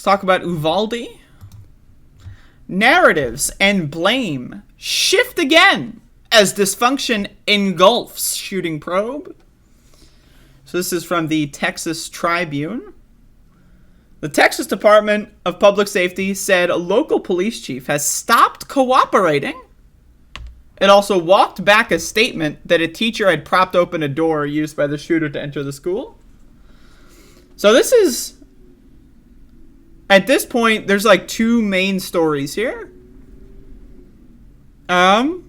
Let's talk about Uvalde. Narratives and blame shift again as dysfunction engulfs shooting probe. So this is from the Texas Tribune. The Texas Department of Public Safety said a local police chief has stopped cooperating. It also walked back a statement that a teacher had propped open a door used by the shooter to enter the school. So this is, at this point, there's like two main stories here. And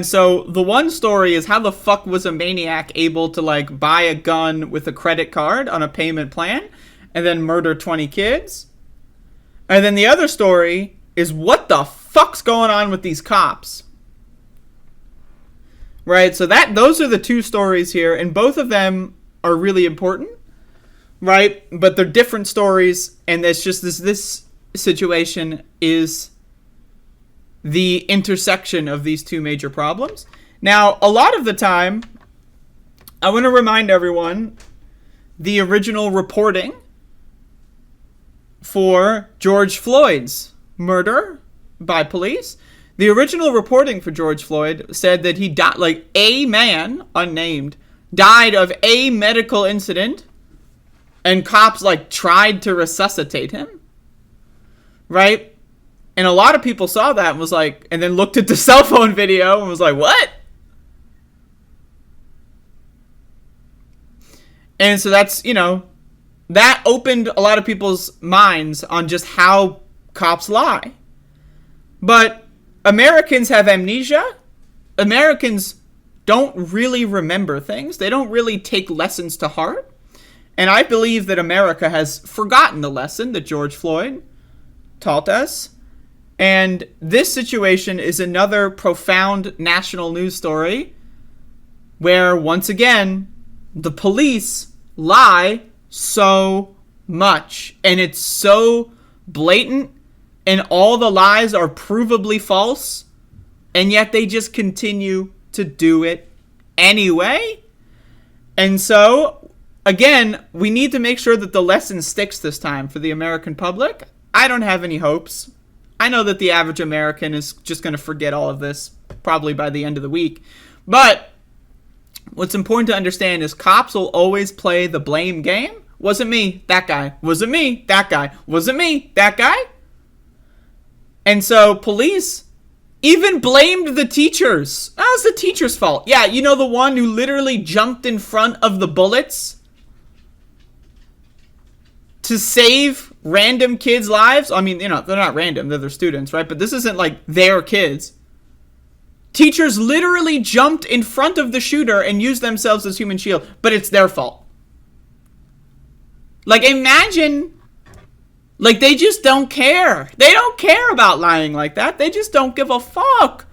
so the one story is how the fuck was a maniac able to like buy a gun with a credit card on a payment plan and then murder 20 kids? And then the other story is what the fuck's going on with these cops? Right? So those are the two stories here, and both of them are really important, right? But they're different stories, and it's just this situation is the intersection of these two major problems. Now, a lot of the time, I want to remind everyone the original reporting for George Floyd's murder by police. The original reporting for George Floyd said that he died, like a man, unnamed, died of a medical incident, and cops like tried to resuscitate him, right? And a lot of people saw that and was like, and then looked at the cell phone video and was like, what? And so that's, that opened a lot of people's minds on just how cops lie. But Americans have amnesia. Americans don't really remember things. They don't really take lessons to heart. And I believe that America has forgotten the lesson that George Floyd taught us. And this situation is another profound national news story where, once again, the police lie so much. And it's so blatant, and all the lies are provably false, and yet they just continue to do it anyway. And so, again, we need to make sure that the lesson sticks this time for the American public. I don't have any hopes. I know that the average American is just going to forget all of this probably by the end of the week. But what's important to understand is cops will always play the blame game. Wasn't me, that guy. Wasn't me, that guy. Wasn't me, that guy. And so police even blamed the teachers. That was the teacher's fault. Yeah, the one who literally jumped in front of the bullets to save random kids' lives. I mean, they're not random. They're their students, right? But this isn't like their kids. Teachers literally jumped in front of the shooter and used themselves as human shield, but it's their fault. Like, imagine, like, they just don't care. They don't care about lying like that. They just don't give a fuck.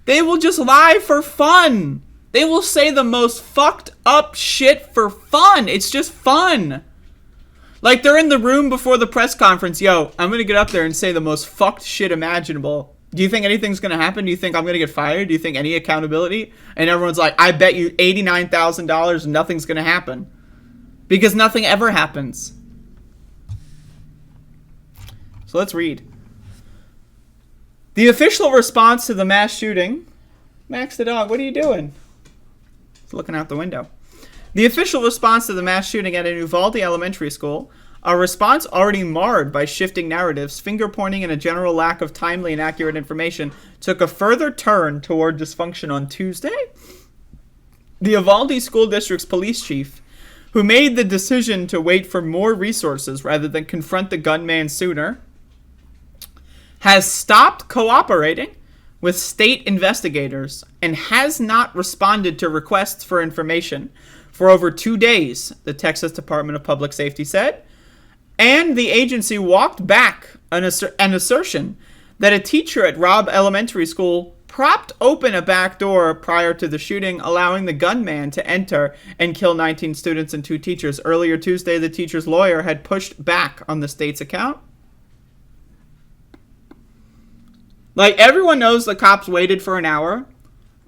They will just lie for fun. They will say the most fucked up shit for fun. It's just fun. Like, they're in the room before the press conference. Yo, I'm going to get up there and say the most fucked shit imaginable. Do you think anything's going to happen? Do you think I'm going to get fired? Do you think any accountability? And everyone's like, I bet you $89,000 nothing's going to happen. Because nothing ever happens. So let's read. The official response to the mass shooting. Max the dog, what are you doing? He's looking out the window. The official response to the mass shooting at a Uvalde elementary school, a response already marred by shifting narratives, finger-pointing, and a general lack of timely and accurate information, took a further turn toward dysfunction on Tuesday. The Uvalde School District's police chief, who made the decision to wait for more resources rather than confront the gunman sooner, has stopped cooperating with state investigators and has not responded to requests for information for over 2 days, the Texas Department of Public Safety said. And the agency walked back an assertion that a teacher at Robb Elementary School propped open a back door prior to the shooting, allowing the gunman to enter and kill 19 students and 2 teachers. Earlier Tuesday, the teacher's lawyer had pushed back on the state's account. Like, everyone knows the cops waited for an hour.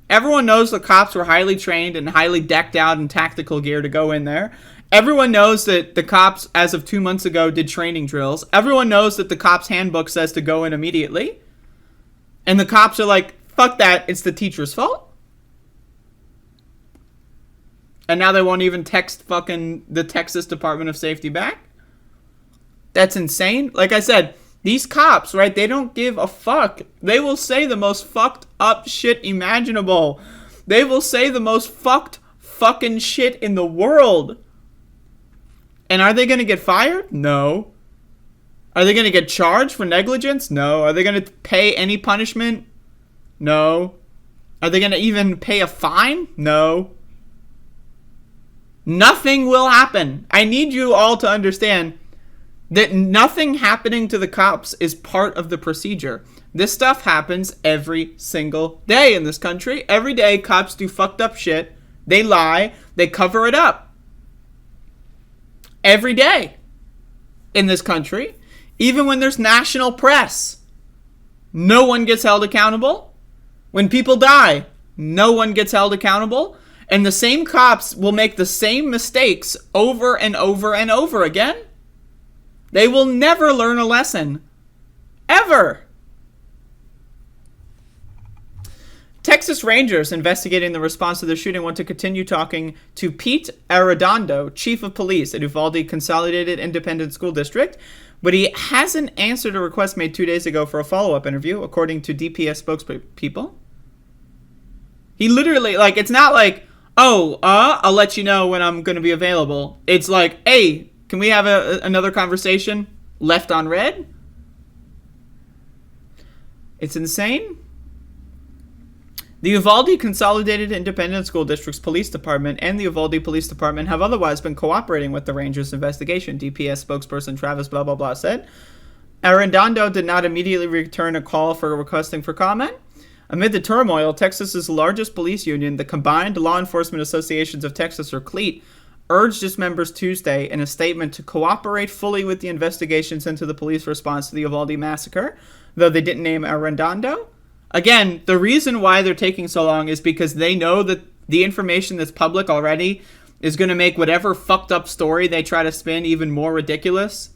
Everyone knows the cops were highly trained and highly decked out in tactical gear to go in there. Everyone knows that the cops, as of 2 months ago, did training drills. Everyone knows that the cops' handbook says to go in immediately. And the cops are like, fuck that, it's the teacher's fault. And now they won't even text fucking the Texas Department of Safety back. That's insane. Like I said, these cops, right, they don't give a fuck. They will say the most fucked up shit imaginable. They will say the most fucked fucking shit in the world. And are they going to get fired? No. Are they going to get charged for negligence? No. Are they going to pay any punishment? No. Are they going to even pay a fine? No. Nothing will happen. I need you all to understand that nothing happening to the cops is part of the procedure. This stuff happens every single day in this country. Every day, cops do fucked up shit. They lie. They cover it up. Every day in this country. Even when there's national press, no one gets held accountable. When people die, no one gets held accountable. And the same cops will make the same mistakes over and over and over again. They will never learn a lesson. Ever. Texas Rangers investigating the response to the shooting want to continue talking to Pete Arredondo, chief of police at Uvalde Consolidated Independent School District, but he hasn't answered a request made 2 days ago for a follow-up interview, according to DPS spokespeople. He literally, like, it's not like, I'll let you know when I'm going to be available. It's like, hey, can we have another conversation left on red? It's insane. The Uvalde Consolidated Independent School District's police department and the Uvalde Police Department have otherwise been cooperating with the Rangers' investigation, DPS spokesperson Travis blah blah blah said. Arredondo did not immediately return a call for requesting for comment. Amid the turmoil, Texas's largest police union, the Combined Law Enforcement Associations of Texas, or CLEAT, urged its members Tuesday in a statement to cooperate fully with the investigations into the police response to the Uvalde massacre, though they didn't name Arredondo. Again, the reason why they're taking so long is because they know that the information that's public already is going to make whatever fucked up story they try to spin even more ridiculous.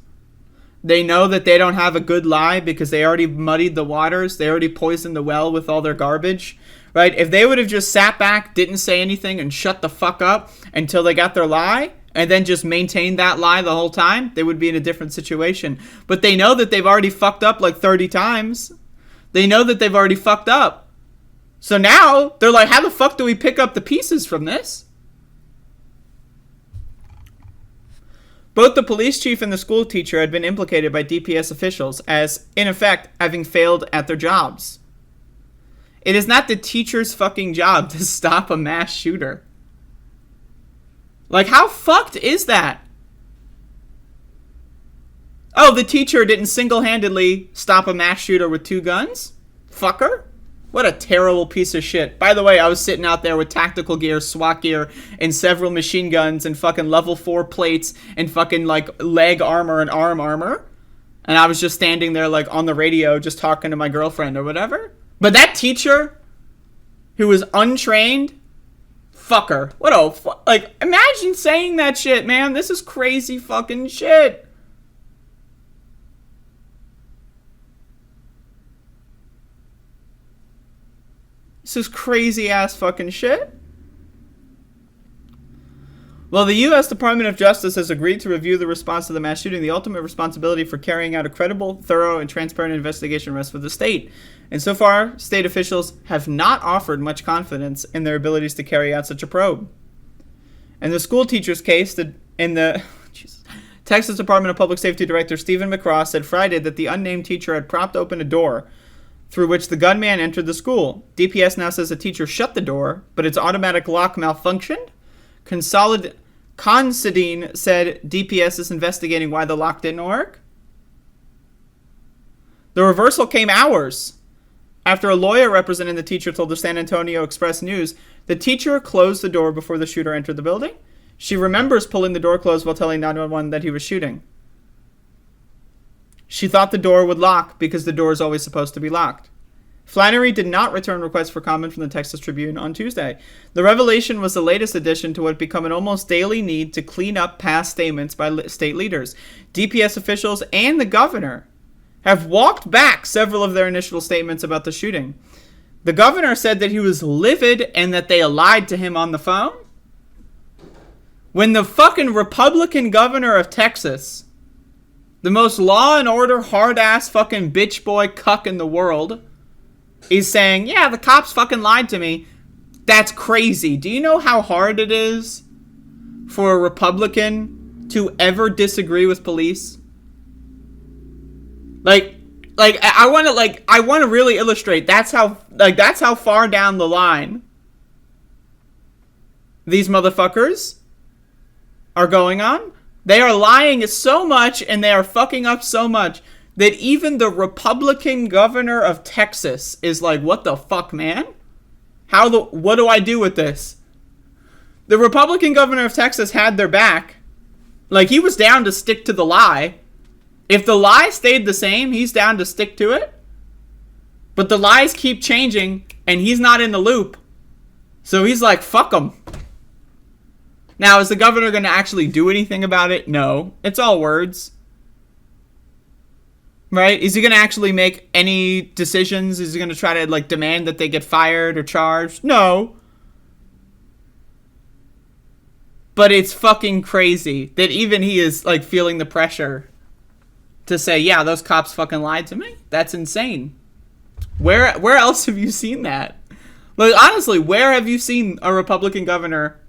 They know that they don't have a good lie because they already muddied the waters. They already poisoned the well with all their garbage, right? If they would have just sat back, didn't say anything, and shut the fuck up until they got their lie, and then just maintained that lie the whole time, they would be in a different situation. But they know that they've already fucked up like 30 times. They know that they've already fucked up. So now, they're like, how the fuck do we pick up the pieces from this? Both the police chief and the school teacher had been implicated by DPS officials as, in effect, having failed at their jobs. It is not the teacher's fucking job to stop a mass shooter. Like, how fucked is that? Oh, the teacher didn't single-handedly stop a mass shooter with 2 guns? Fucker. What a terrible piece of shit. By the way, I was sitting out there with tactical gear, SWAT gear, and several machine guns, and fucking level 4 plates, and fucking, like, leg armor and arm armor. And I was just standing there, like, on the radio, just talking to my girlfriend or whatever. But that teacher, who was untrained, fucker. What a, like, imagine saying that shit, man. This is crazy fucking shit. This is crazy ass fucking shit. Well, the U.S. Department of Justice has agreed to review the response to the mass shooting. The ultimate responsibility for carrying out a credible, thorough, and transparent investigation rests with the state. And so far, state officials have not offered much confidence in their abilities to carry out such a probe. In the school teacher's case, Texas Department of Public Safety Director Stephen McCraw said Friday that the unnamed teacher had propped open a door through which the gunman entered the school. DPS now says the teacher shut the door, but its automatic lock malfunctioned. Considine said DPS is investigating why the lock didn't work. The reversal came hours after a lawyer representing the teacher told the San Antonio Express News the teacher closed the door before the shooter entered the building. She remembers pulling the door closed while telling 911 that he was shooting. She thought the door would lock because the door is always supposed to be locked. Flannery did not return requests for comment from the Texas Tribune on Tuesday. The revelation was the latest addition to what had become an almost daily need to clean up past statements by state leaders. DPS officials and the governor have walked back several of their initial statements about the shooting. The governor said that he was livid and that they lied to him on the phone. When the fucking Republican governor of Texas, the most law and order hard-ass fucking bitch boy cuck in the world, is saying, yeah, the cops fucking lied to me. That's crazy. Do you know how hard it is for a Republican to ever disagree with police? I want to really illustrate that's how far down the line these motherfuckers are going on. They are lying so much and they are fucking up so much that even the Republican governor of Texas is like, what the fuck, man? What do I do with this? The Republican governor of Texas had their back. Like, he was down to stick to the lie. If the lie stayed the same, he's down to stick to it. But the lies keep changing, and he's not in the loop. So he's like, fuck them. Now, is the governor going to actually do anything about it? No. It's all words. Right? Is he going to actually make any decisions? Is he going to try to, demand that they get fired or charged? No. But it's fucking crazy that even he is, feeling the pressure to say, yeah, those cops fucking lied to me. That's insane. Where else have you seen that? Honestly, where have you seen a Republican governor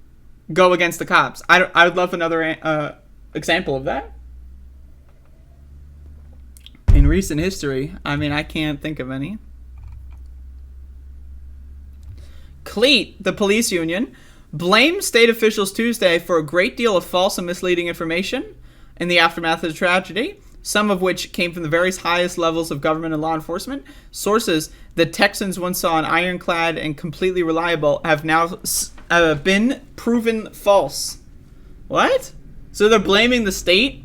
go against the cops? I would love another example of that. In recent history, I can't think of any. CLEAT, the police union, blamed state officials Tuesday for a great deal of false and misleading information in the aftermath of the tragedy, some of which came from the various highest levels of government and law enforcement. Sources that Texans once saw an ironclad and completely reliable have now been proven false. What? So they're blaming the state?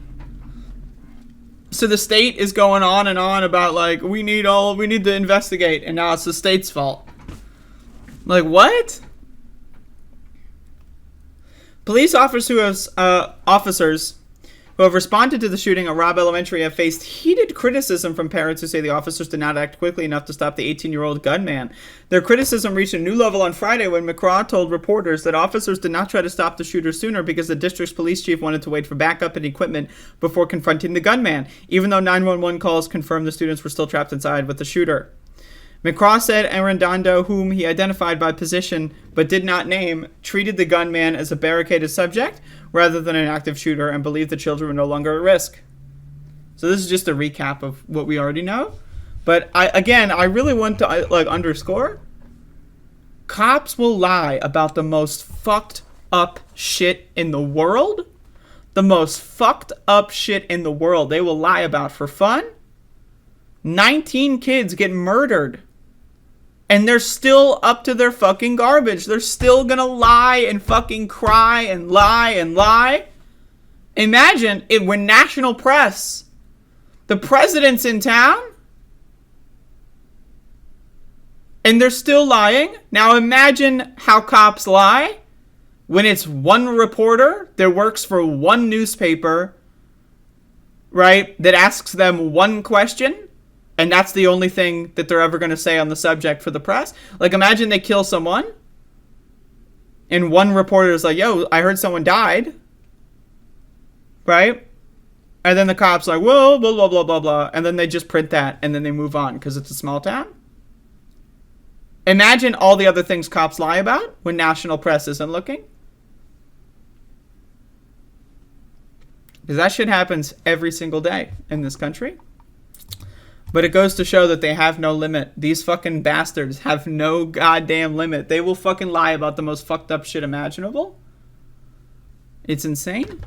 So the state is going on and on about, we need to investigate, and now it's the state's fault. What? Police officers who have responded to the shooting at Robb Elementary have faced heated criticism from parents who say the officers did not act quickly enough to stop the 18-year-old gunman. Their criticism reached a new level on Friday when McCraw told reporters that officers did not try to stop the shooter sooner because the district's police chief wanted to wait for backup and equipment before confronting the gunman, even though 911 calls confirmed the students were still trapped inside with the shooter. McCraw said Arredondo, whom he identified by position but did not name, treated the gunman as a barricaded subject rather than an active shooter and believed the children were no longer at risk. So this is just a recap of what we already know. But I really want to underscore, cops will lie about the most fucked up shit in the world. The most fucked up shit in the world they will lie about for fun. 19 kids get murdered. And they're still up to their fucking garbage. They're still gonna lie and fucking cry and lie and lie. Imagine it when national press, the president's in town, and they're still lying. Now imagine how cops lie when it's one reporter that works for one newspaper, right, that asks them one question. And that's the only thing that they're ever going to say on the subject for the press. Imagine they kill someone, and one reporter is like, yo, I heard someone died. Right? And then the cop's like, whoa, blah, blah, blah, blah, blah. And then they just print that, and then they move on, because it's a small town. Imagine all the other things cops lie about when national press isn't looking. Because that shit happens every single day in this country. But it goes to show that they have no limit. These fucking bastards have no goddamn limit. They will fucking lie about the most fucked up shit imaginable. It's insane.